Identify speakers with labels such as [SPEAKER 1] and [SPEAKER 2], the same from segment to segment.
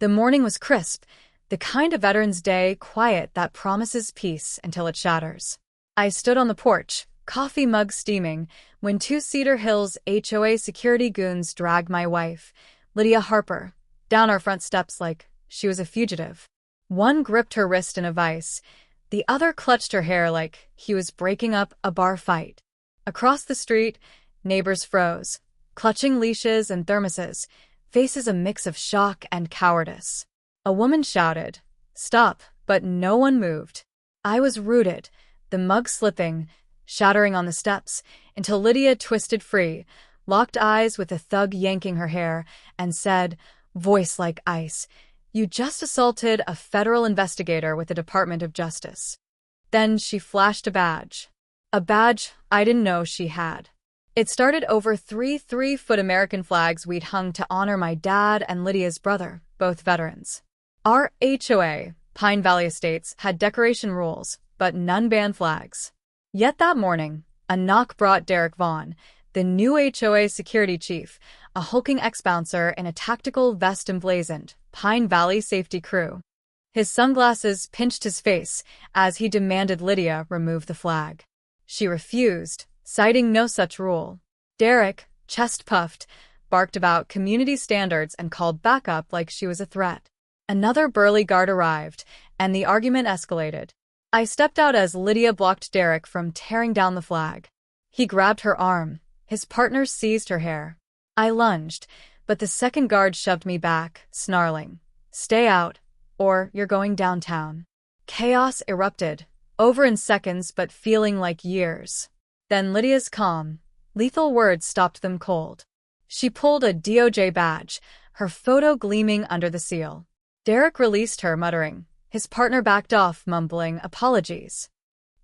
[SPEAKER 1] The morning was crisp, the kind of Veterans Day quiet that promises peace until it shatters. I stood on the porch, coffee mug steaming, when two Cedar Hills HOA security goons dragged my wife, Lydia Harper, down our front steps like she was a fugitive. One gripped her wrist in a vice, the other clutched her hair like he was breaking up a bar fight. Across the street, neighbors froze, clutching leashes and thermoses, faces a mix of shock and cowardice. A woman shouted, "Stop," but no one moved. I was rooted, the mug slipping, shattering on the steps, until Lydia twisted free, locked eyes with a thug yanking her hair, and said, voice like ice, "You just assaulted a federal investigator with the Department of Justice." Then she flashed a badge. A badge I didn't know she had. It started over three 3-foot American flags we'd hung to honor my dad and Lydia's brother, both veterans. Our HOA, Pine Valley Estates, had decoration rules, but none banned flags. Yet that morning, a knock brought Derek Vaughn, the new HOA security chief, a hulking ex-bouncer in a tactical vest emblazoned Pine Valley safety crew. His sunglasses pinched his face as he demanded Lydia remove the flag. She refused, citing no such rule. Derek, chest puffed, barked about community standards and called backup like she was a threat. Another burly guard arrived, and the argument escalated. I stepped out as Lydia blocked Derek from tearing down the flag. He grabbed her arm. His partner seized her hair. I lunged, but the second guard shoved me back, snarling, "Stay out, or you're going downtown." Chaos erupted, over in seconds but feeling like years. Then Lydia's calm, lethal words stopped them cold. She pulled a DOJ badge, her photo gleaming under the seal. Derek released her, muttering. His partner backed off, mumbling apologies.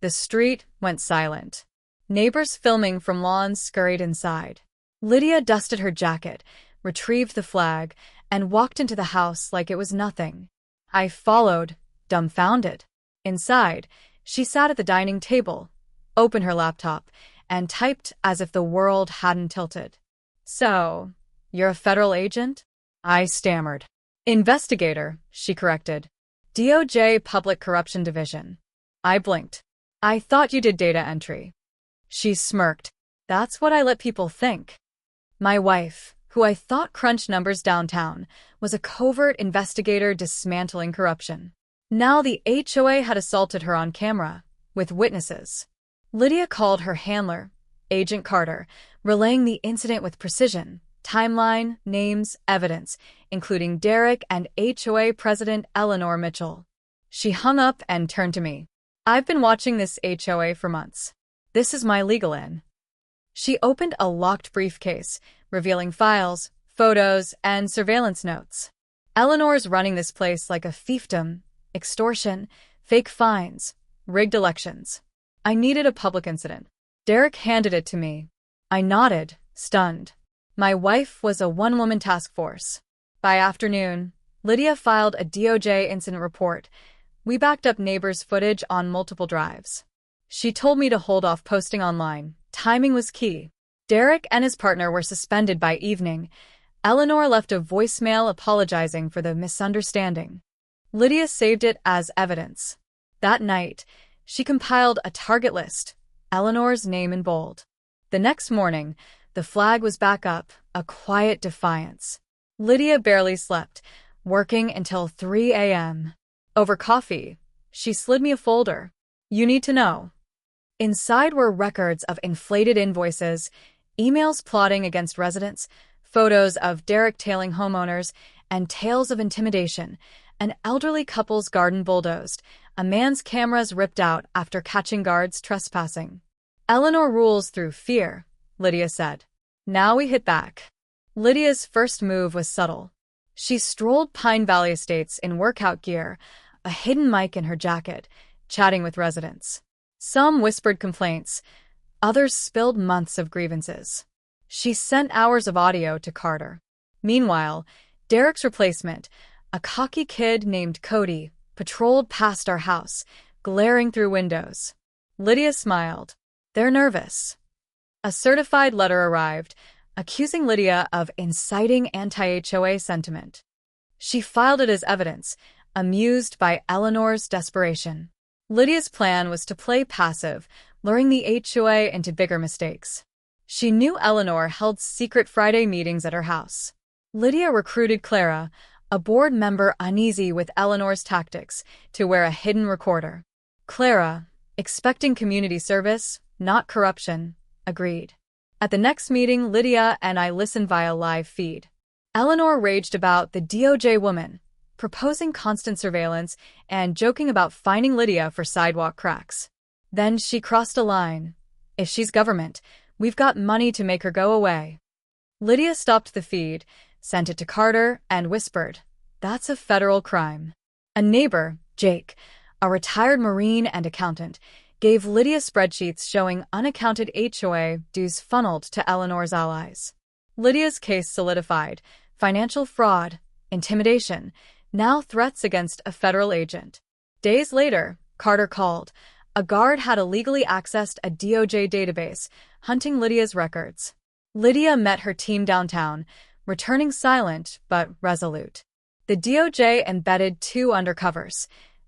[SPEAKER 1] The street went silent. Neighbors filming from lawns scurried inside. Lydia dusted her jacket, retrieved the flag, and walked into the house like it was nothing. I followed, dumbfounded. Inside, she sat at the dining table, opened her laptop, and typed as if the world hadn't tilted. "So, you're a federal agent?" I stammered. "Investigator," she corrected. "DOJ Public Corruption Division." I blinked. "I thought you did data entry." She smirked. "That's what I let people think." My wife, who I thought crunched numbers downtown, was a covert investigator dismantling corruption. Now the HOA had assaulted her on camera, with witnesses. Lydia called her handler, Agent Carter, relaying the incident with precision, timeline, names, evidence, including Derek and HOA President Eleanor Mitchell. She hung up and turned to me. "I've been watching this HOA for months. This is my legal in." She opened a locked briefcase, revealing files, photos, and surveillance notes. "Eleanor's running this place like a fiefdom, extortion, fake fines, rigged elections. I needed a public incident." Derek handed it to me. I nodded, stunned. My wife was a one-woman task force. By afternoon, Lydia filed a DOJ incident report. We backed up neighbors' footage on multiple drives. She told me to hold off posting online. Timing was key. Derek and his partner were suspended by evening. Eleanor left a voicemail apologizing for the misunderstanding. Lydia saved it as evidence. That night, she compiled a target list, Eleanor's name in bold. The next morning, the flag was back up, a quiet defiance. Lydia barely slept, working until 3 a.m. Over coffee, she slid me a folder. "You need to know." Inside were records of inflated invoices, emails plotting against residents, photos of Derek tailing homeowners, and tales of intimidation. An elderly couple's garden bulldozed, a man's cameras ripped out after catching guards trespassing. "Eleanor rules through fear," Lydia said. Now we hit back. Lydia's first move was subtle. She strolled Pine Valley Estates in workout gear, a hidden mic in her jacket, chatting with residents. Some whispered complaints, others spilled months of grievances. She sent hours of audio to Carter. Meanwhile, Derek's replacement, a cocky kid named Cody, patrolled past our house, glaring through windows. Lydia smiled. "They're nervous." A certified letter arrived, accusing Lydia of inciting anti-HOA sentiment. She filed it as evidence, amused by Eleanor's desperation. Lydia's plan was to play passive, luring the HOA into bigger mistakes. She knew Eleanor held secret Friday meetings at her house. Lydia recruited Clara, a board member uneasy with Eleanor's tactics, to wear a hidden recorder. Clara, expecting community service, not corruption, agreed. At the next meeting, Lydia and I listened via live feed. Eleanor raged about the DOJ woman, proposing constant surveillance and joking about fining Lydia for sidewalk cracks. Then she crossed a line. If she's government, we've got money to make her go away. Lydia stopped the feed, sent it to Carter, and whispered, "That's a federal crime." A neighbor, Jake, a retired Marine and accountant, gave Lydia spreadsheets showing unaccounted HOA dues funneled to Eleanor's allies. Lydia's case solidified: financial fraud, intimidation, now threats against a federal agent. Days later, Carter called. A guard had illegally accessed a DOJ database, hunting Lydia's records. Lydia met her team downtown, returning silent but resolute. The DOJ embedded two undercovers: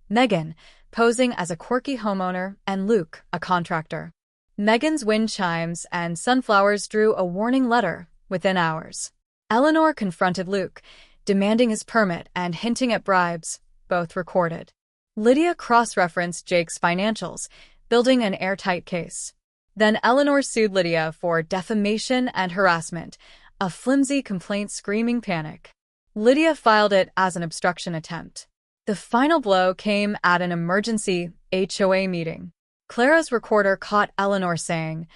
[SPEAKER 1] Megan, posing as a quirky homeowner, and Luke, a contractor. Megan's wind chimes and sunflowers drew a warning letter within hours. Eleanor confronted Luke, demanding his permit and hinting at bribes, both recorded. Lydia cross-referenced Jake's financials, building an airtight case. Then Eleanor sued Lydia for defamation and harassment, a flimsy complaint screaming panic. Lydia filed it as an obstruction attempt. The final blow came at an emergency HOA meeting. Clara's recorder caught Eleanor saying,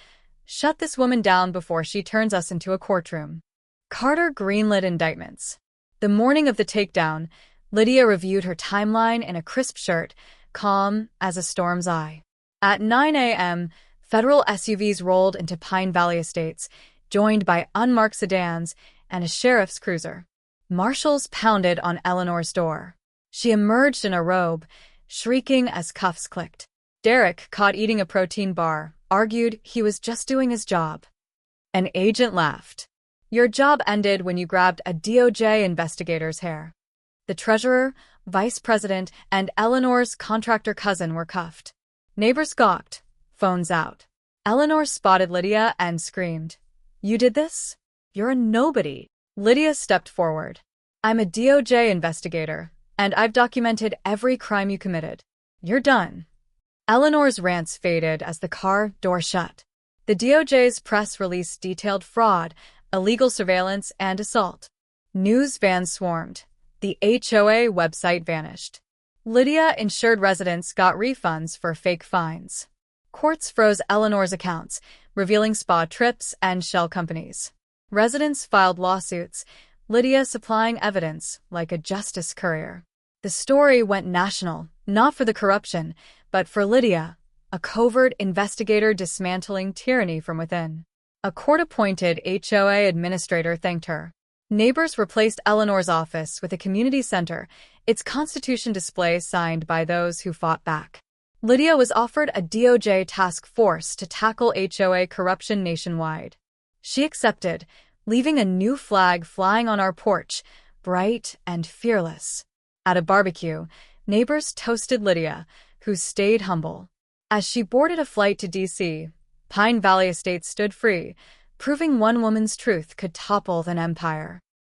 [SPEAKER 1] "Shut this woman down before she turns us into a courtroom." Carter greenlit indictments. The morning of the takedown, Lydia reviewed her timeline in a crisp shirt, calm as a storm's eye. At 9 a.m., federal SUVs rolled into Pine Valley Estates, joined by unmarked sedans and a sheriff's cruiser. Marshals pounded on Eleanor's door. She emerged in a robe, shrieking as cuffs clicked. Derek, caught eating a protein bar, argued he was just doing his job. An agent laughed. "Your job ended when you grabbed a DOJ investigator's hair." The treasurer, vice president, and Eleanor's contractor cousin were cuffed. Neighbors gawked, phones out. Eleanor spotted Lydia and screamed, "You did this? You're a nobody." Lydia stepped forward. "I'm a DOJ investigator, and I've documented every crime you committed. You're done." Eleanor's rants faded as the car door shut. The DOJ's press release detailed fraud, illegal surveillance, and assault. News vans swarmed. The HOA website vanished. Lydia insured residents got refunds for fake fines. Courts froze Eleanor's accounts, revealing spa trips and shell companies. Residents filed lawsuits, Lydia supplying evidence like a justice courier. The story went national, not for the corruption, but for Lydia, a covert investigator dismantling tyranny from within. A court-appointed HOA administrator thanked her. Neighbors replaced Eleanor's office with a community center, its Constitution display signed by those who fought back. Lydia was offered a DOJ task force to tackle HOA corruption nationwide. She accepted, leaving a new flag flying on our porch, bright and fearless. At a barbecue, neighbors toasted Lydia, who stayed humble. As she boarded a flight to D.C., Pine Valley Estates stood free, proving one woman's truth could topple an empire.